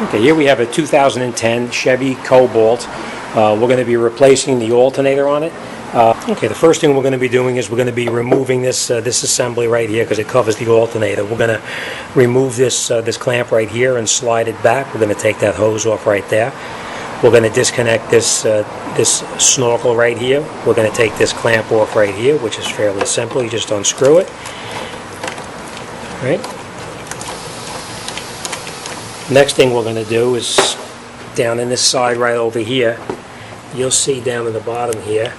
Okay, here we have a 2010 Chevy Cobalt. We're going to be replacing the alternator on it. Okay, the first thing we're going to be doing is we're going to be removing this assembly right here because it covers the alternator. We're going to remove this clamp right here and slide it back. We're going to take that hose off right there. We're going to disconnect this snorkel right here. We're going to take this clamp off right here, which is fairly simple. You just unscrew it. All right. Next thing we're going to do is down in this side right over here, you'll see down in the bottom here,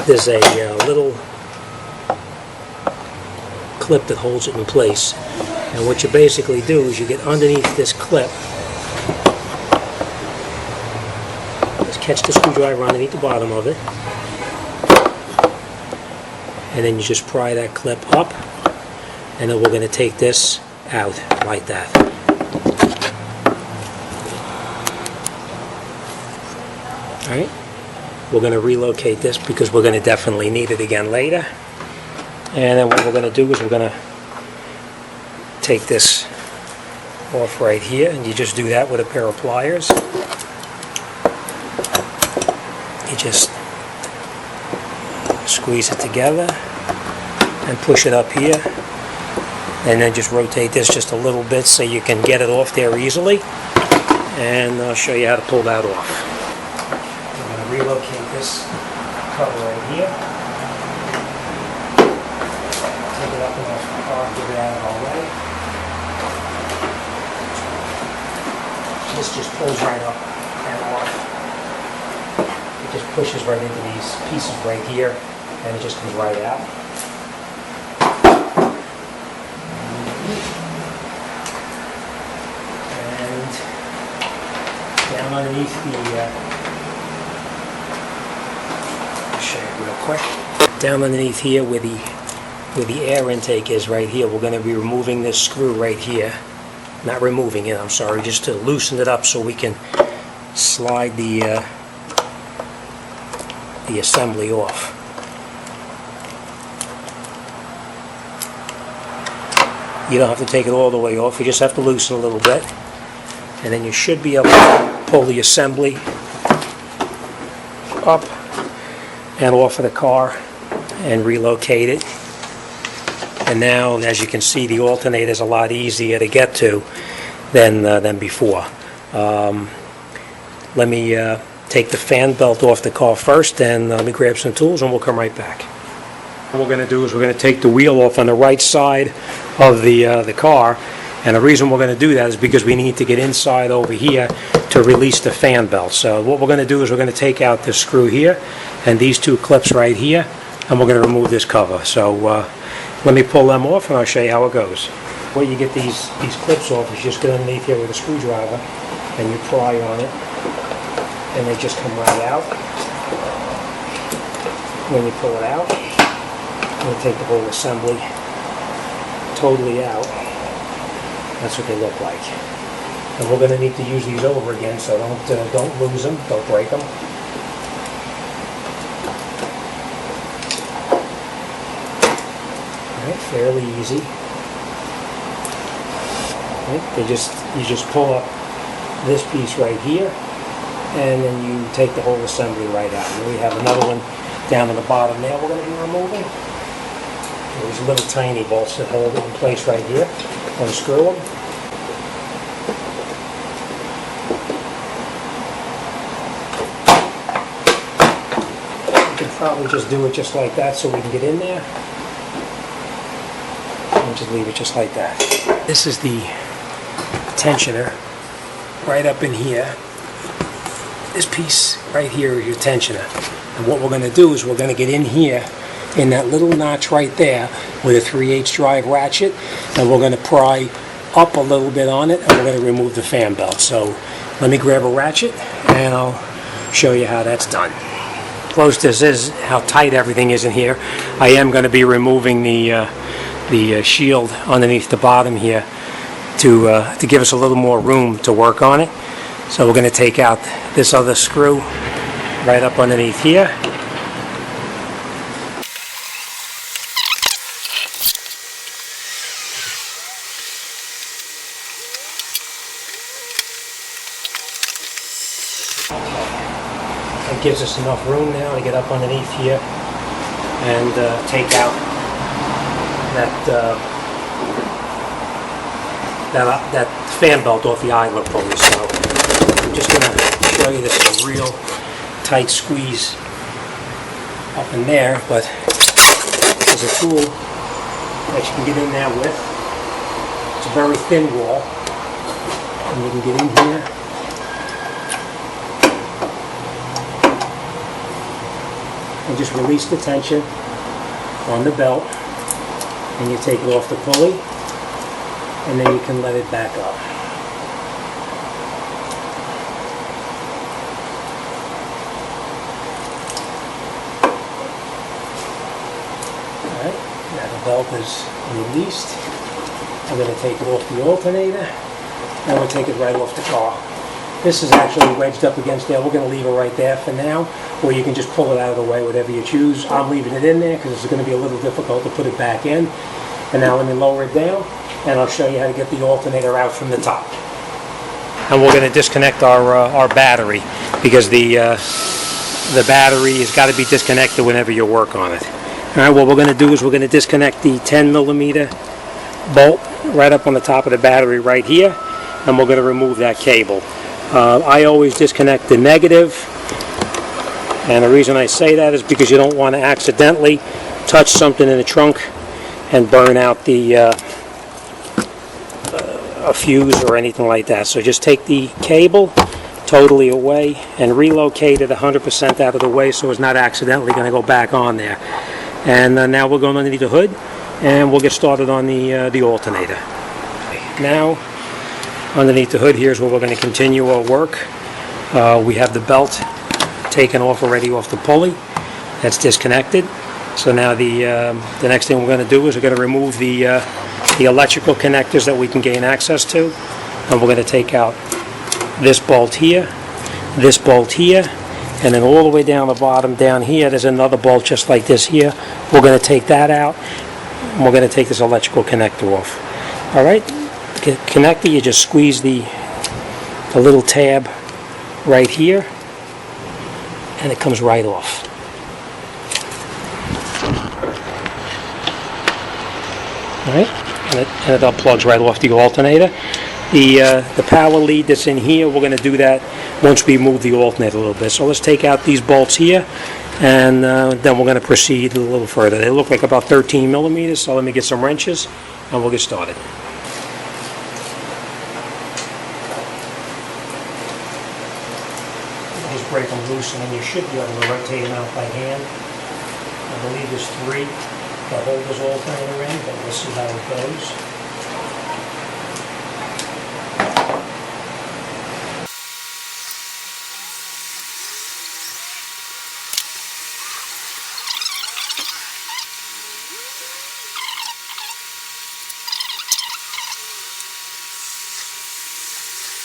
there's a little clip that holds it in place. And what you basically do is you get underneath this clip, just catch the screwdriver underneath the bottom of it, and then you just pry that clip up, and then we're going to take this out like that. Alright, we're going to relocate this because we're going to definitely need it again later. And then what we're going to do is we're going to take this off right here, and you just do that with a pair of pliers. You just squeeze it together and push it up here, and then just rotate this just a little bit so you can get it off there easily. And I'll show you how to pull that off. Relocate this cover right here. Take it up in the car, get it out of our way. This just pulls right up and off. It just pushes right into these pieces right here, and it just comes right out. And down underneath the show you real quick. Down underneath here where the air intake is right here, we're going to be removing this screw right here. Not removing it, I'm sorry, just to loosen it up so we can slide the assembly off. You don't have to take it all the way off, you just have to loosen a little bit. And then you should be able to pull the assembly up and off of the car and relocate it. And now, as you can see, the alternator is a lot easier to get to than before. Let me take the fan belt off the car first, and let me grab some tools and we'll come right back. What we're going to do is we're going to take the wheel off on the right side of the car, and the reason we're going to do that is because we need to get inside over here to release the fan belt. So what we're going to do is we're going to take out this screw here and these two clips right here, and we're going to remove this cover. So let me pull them off and I'll show you how it goes. When you get these clips off, you just get underneath here with a screwdriver and you pry on it, and they just come right out. When you pull it out, you take the whole assembly totally out. That's what they look like. And we're going to need to use these over again, so don't lose them, don't break them. Alright, fairly easy. Right, you just pull up this piece right here, and then you take the whole assembly right out. And we have another one down in the bottom there we're going to be removing. There's little tiny bolts that hold it in place right here. Unscrew them. Probably just do it just like that so we can get in there, and just leave it just like that. This is the tensioner right up in here. This piece right here is your tensioner, and what we're going to do is we're going to get in here in that little notch right there with a 3/8 drive ratchet, and we're going to pry up a little bit on it, and we're going to remove the fan belt. So let me grab a ratchet and I'll show you how that's done. Close this is, how tight everything is in here. I am going to be removing the shield underneath the bottom here to give us a little more room to work on it. So we're going to take out this other screw right up underneath here. It gives us enough room now to get up underneath here and take out that fan belt off the idler pulley. So I'm just going to show you this is a real tight squeeze up in there, but there's a tool that you can get in there with. It's a very thin wall, and you can get in here and just release the tension on the belt, and you take it off the pulley, and then you can let it back up. Alright, now the belt is released. I'm going to take it off the alternator, and we'll take it right off the car. This is actually wedged up against there. We're going to leave it right there for now, or you can just pull it out of the way, whatever you choose. I'm leaving it in there because it's going to be a little difficult to put it back in. And now let me lower it down, and I'll show you how to get the alternator out from the top. And we're going to disconnect our battery, because the battery has got to be disconnected whenever you work on it. All right, what we're going to do is we're going to disconnect the 10 millimeter bolt right up on the top of the battery right here, and we're going to remove that cable. I always disconnect the negative, and the reason I say that is because you don't want to accidentally touch something in the trunk and burn out a fuse or anything like that. So just take the cable totally away and relocate it 100% out of the way so it's not accidentally going to go back on there. And now we're going underneath the hood, and we'll get started on the alternator. Now, underneath the hood, here's where we're going to continue our work. We have the belt taken off already off the pulley. That's disconnected. So now the next thing we're going to do is we're going to remove the electrical connectors that we can gain access to, and we're going to take out this bolt here, and then all the way down the bottom down here there's another bolt just like this here. We're going to take that out, and we're going to take this electrical connector off. All right, the connector, you just squeeze the little tab right here, and it comes right off. All right, and it unplugs right off the alternator. The power lead that's in here, we're going to do that once we move the alternator a little bit. So let's take out these bolts here, and then we're going to proceed a little further. They look like about 13 millimeters, so let me get some wrenches, and we'll get started. Just break them loose, and then you should be able to rotate them out by hand. I believe there's 3 that hold this alternator in, but we'll see how it goes.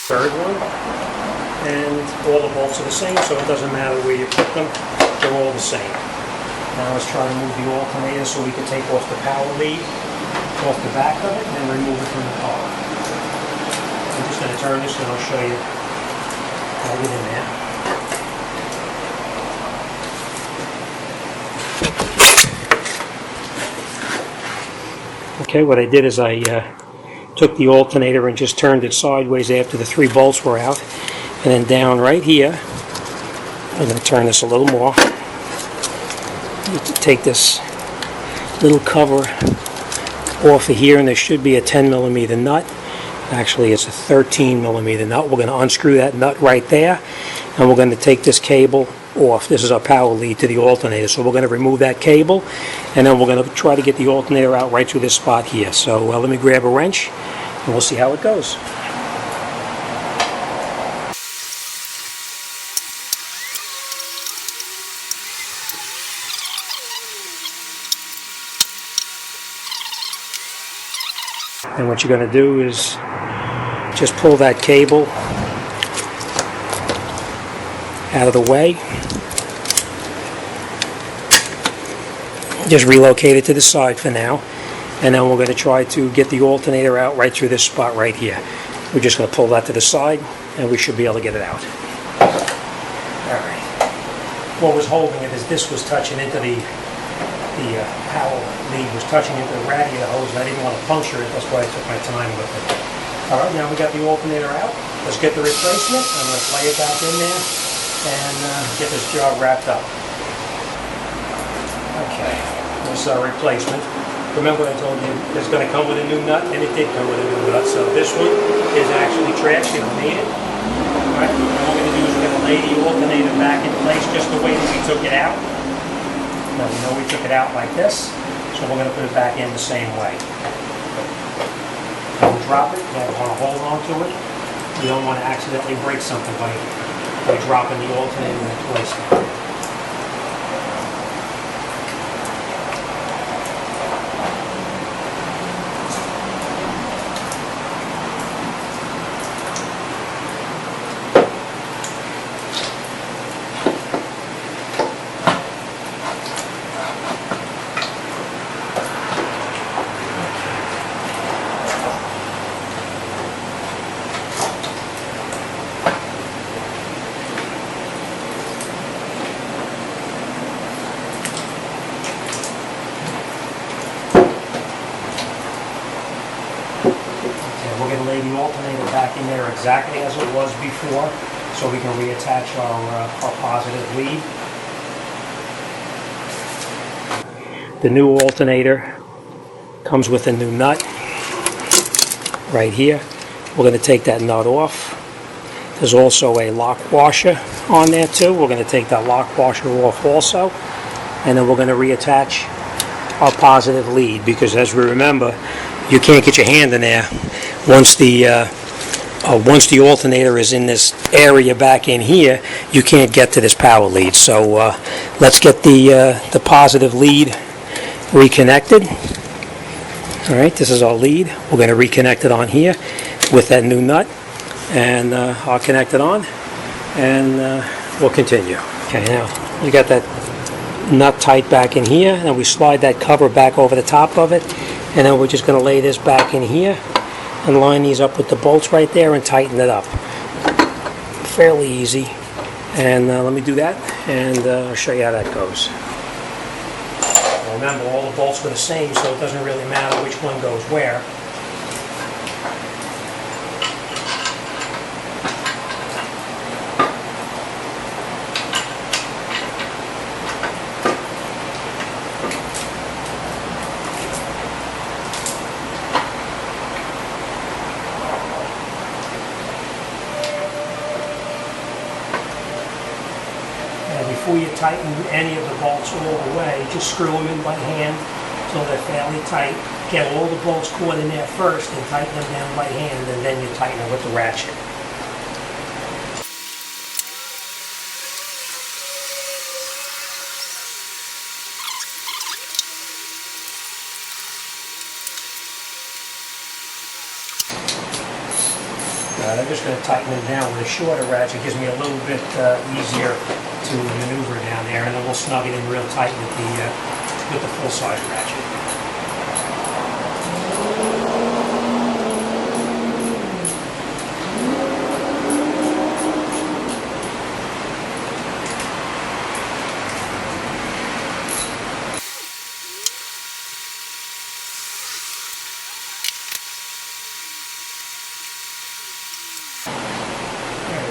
Third one, and all the bolts are the same, so it doesn't matter where you put them, they're all the same. Now let's try to move the alternator so we can take off the power lead off the back of it and then remove it from the car. I'm just going to turn this and I'll show you how to get in there. Okay, what I did is I took the alternator and just turned it sideways after the 3 bolts were out, and then down right here, I'm going to turn this a little more. You take this little cover off of here, and there should be a 10 millimeter nut. Actually, it's a 13 millimeter nut. We're going to unscrew that nut right there, and we're going to take this cable off. This is our power lead to the alternator, so we're going to remove that cable, and then we're going to try to get the alternator out right through this spot here. So let me grab a wrench, and we'll see how it goes. And what you're going to do is just pull that cable out of the way. Just relocate it to the side for now, and then we're going to try to get the alternator out right through this spot right here. We're just going to pull that to the side, and we should be able to get it out. Alright, what was holding it is this was touching into the power lead was touching into the radiator hose, and I didn't want to puncture it. That's why I took my time with it. All right, now we got the alternator out. Let's get the replacement, and let's lay it back in there and get this job wrapped up. Okay, this is our replacement. Remember I told you it's going to come with a new nut, and it did come with a new nut. So this one is actually trash, you don't need it. All right, what we're going to do is we're going to lay the alternator back in place just the way that we took it out. Now we know we took it out like this, so we're going to put it back in the same way. Don't drop it, you want to hold on to it. You don't want to accidentally break something by dropping the alternator in place. We're going to lay the alternator back in there exactly as it was before, so we can reattach our positive lead. The new alternator comes with a new nut right here. We're going to take that nut off. There's also a lock washer on there too. We're going to take that lock washer off also, and then we're going to reattach our positive lead, because as we remember, you can't get your hand in there once the alternator is in this area back in here. You can't get to this power lead. So let's get the positive lead reconnected. All right, this is our lead. We're going to reconnect it on here with that new nut, and I'll connect it on, and we'll continue. Okay, now you got that nut tight back in here, and we slide that cover back over the top of it, and then we're just going to lay this back in here and line these up with the bolts right there and tighten it up. Fairly easy. And let me do that, and I'll show you how that goes. Remember, all the bolts are the same, so it doesn't really matter which one goes where. Before you tighten any of the bolts all the way, just screw them in by hand so they're fairly tight. Get all the bolts caught in there first and tighten them down by hand, and then you tighten it with the ratchet. I'm just going to tighten them down with a shorter ratchet. It gives me a little bit easier to maneuver down there, and then we'll snug it in real tight with the full-size ratchet.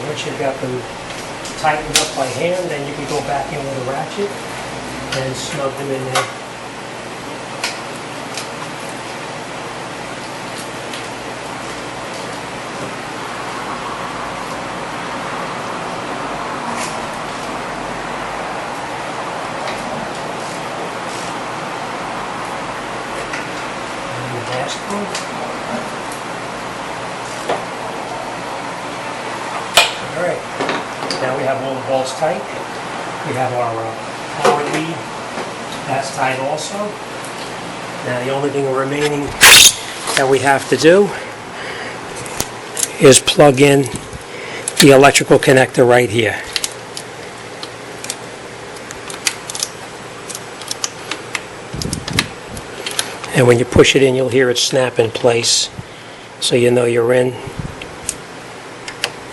Once you've got them tightened up by hand, then you can go back in with a ratchet and snug them in there. And the dashboard. Alright, now we have all the bolts tight. We have our power lead, that's tight also. Now the only thing remaining that we have to do is plug in the electrical connector right here. And when you push it in, you'll hear it snap in place, so you know you're in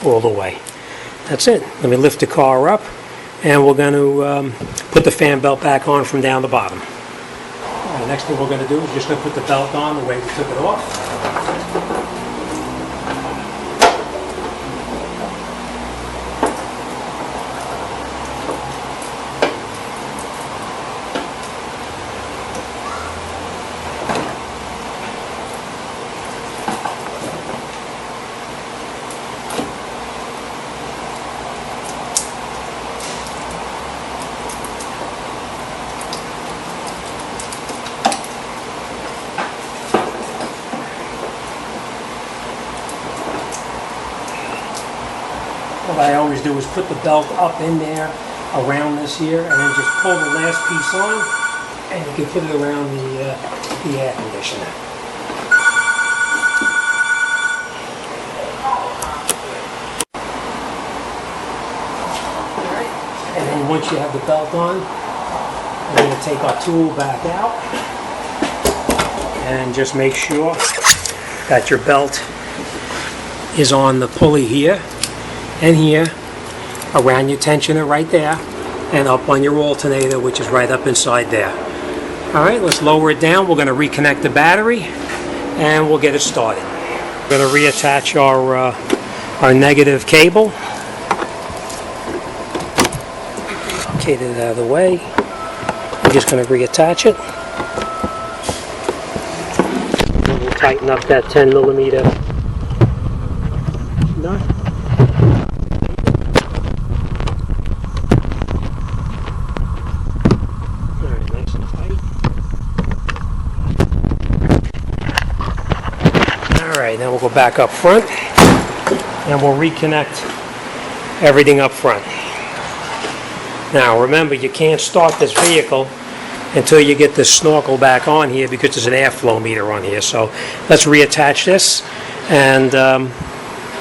all the way. That's it. Let me lift the car up and we're going to put the fan belt back on from down the bottom. The next thing we're going to do is just going to put the belt on the way we took it off. What I always do is put the belt up in there around this here and then just pull the last piece on and you can put it around the air conditioner. Alright, and then once you have the belt on, we're going to take our tool back out and just make sure that your belt is on the pulley here and here, around your tensioner right there, and up on your alternator, which is right up inside there. Alright, let's lower it down. We're going to reconnect the battery, and we'll get it started. We're going to reattach our negative cable. Get it out of the way. I'm just going to reattach it. And we'll tighten up that 10mm nut. Alright, then we'll go back up front and we'll reconnect everything up front. Now remember, you can't start this vehicle until you get the snorkel back on here because there's an airflow meter on here. So let's reattach this and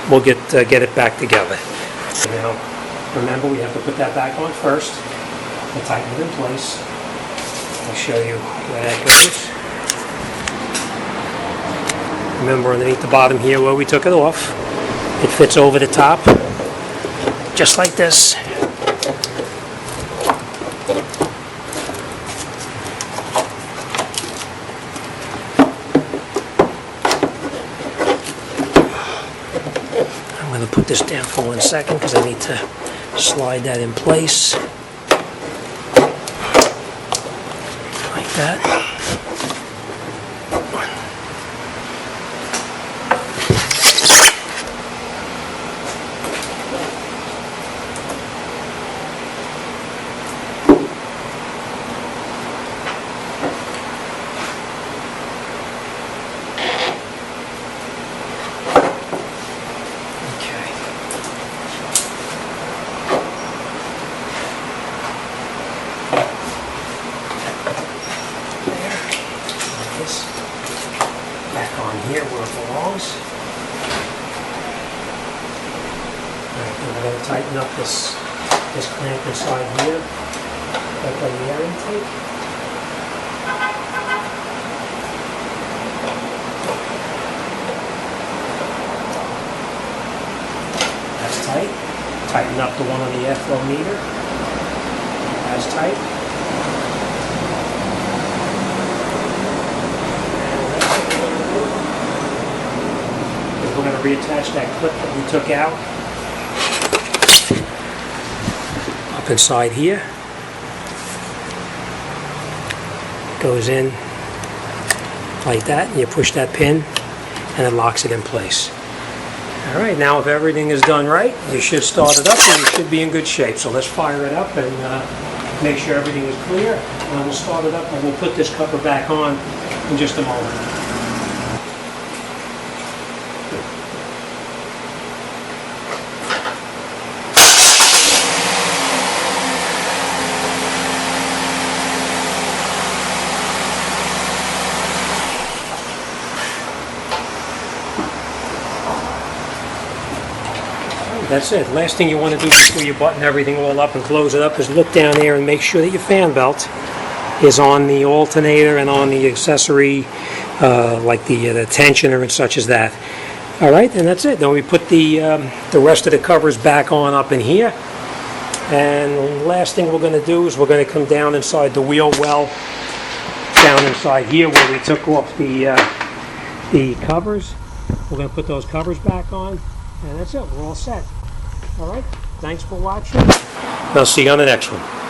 we'll get it back together. Now remember, we have to put that back on first and tighten it in place. I'll show you where that goes. Remember, underneath the bottom here where we took it off, it fits over the top, just like this. I'm going to put this down for 1 second because I need to slide that in place. Like that. Back on here where it belongs. Alright, then we're going to tighten up this clamp inside here, like on the air intake. That's tight. Tighten up the one on the airflow meter. That's tight. We're going to reattach that clip that we took out up inside here. Goes in like that, and you push that pin and it locks it in place. Alright, now if everything is done right, you should start it up and you should be in good shape. So let's fire it up and make sure everything is clear, and we'll start it up and we'll put this cover back on in just a moment. That's it. Last thing you want to do before you button everything all up and close it up is look down there and make sure that your fan belt is on the alternator and on the accessory, like the tensioner and such as that. All right, and that's it. Then we put the rest of the covers back on up in here, And the last thing we're going to do is we're going to come down inside the wheel well, down inside here where we took off the covers. We're going to put those covers back on, and that's it. We're all set. All right? Thanks for watching. I'll see you on the next one.